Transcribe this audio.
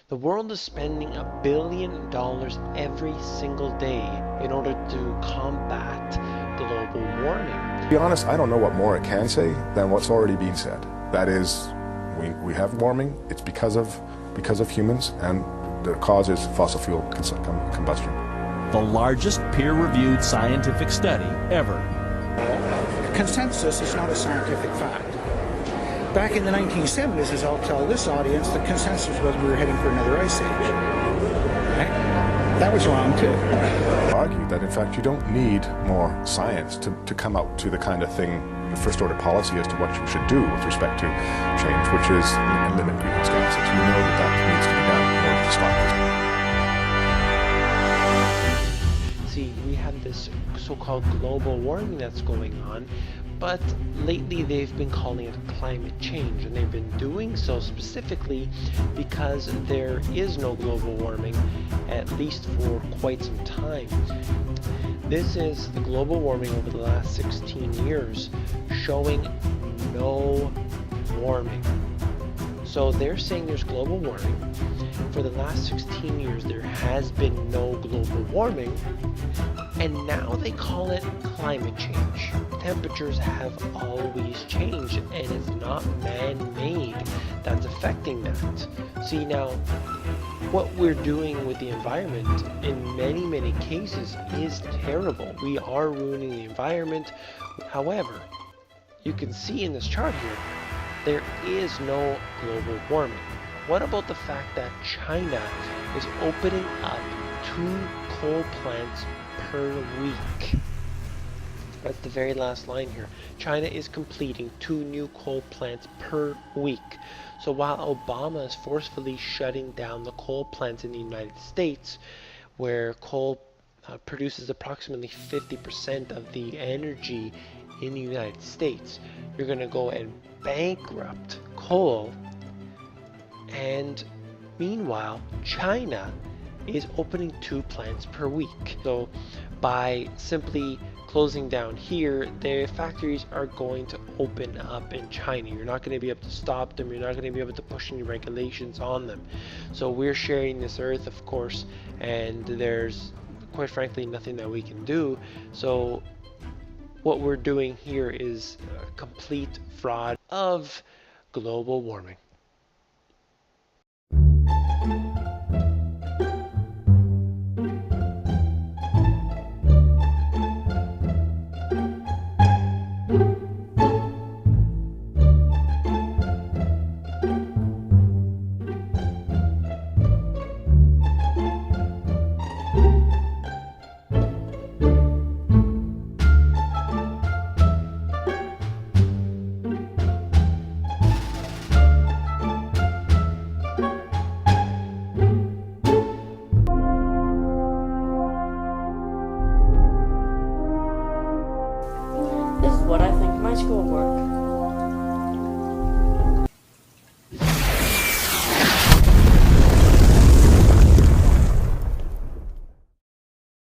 The world is spending $1 billion every single day in order to combat global warming. To be honest, I don't know what more it can say than what's already been said. That is, we have warming. It's because of humans, and the cause is fossil fuel combustion. The largest peer-reviewed scientific study ever. Consensus is not a scientific fact. Back in the 1970s, as I'll tell this audience, the consensus was we were heading for another ice age. Right? That was wrong too. I argue that in fact you don't need more science to come out to the kind of thing, the first order policy as to what you should do with respect to change, which is limit greenhouse gases. You know that needs to be done in order to stop this. See, we have this so-called global warming that's going on, but lately they've been calling it climate change, and they've been doing so specifically because there is no global warming, at least for quite some time. This is the global warming over the last 16 years showing no warming. So they're saying there's global warming. For the last 16 years there has been no global warming, and now they call it climate change. Temperatures have always changed, and it's not man-made that's affecting that. See, now what we're doing with the environment in many cases is terrible. We are ruining the environment. However, you can see in this chart here, there is no global warming. What about the fact that China is opening up 2 coal plants per week? That's the very last line here. China is completing 2 new coal plants per week. So while Obama is forcefully shutting down the coal plants in the United States, where coal produces approximately 50% of the energy in the United States, you're going to go and bankrupt coal. And meanwhile, China is opening 2 plants per week. So by simply closing down here, their factories are going to open up in China. You're not going to be able to stop them. You're not going to be able to push any regulations on them. So we're sharing this earth, of course, and there's quite frankly nothing that we can do. So what we're doing here is a complete fraud of global warming. This is what I think of my schoolwork.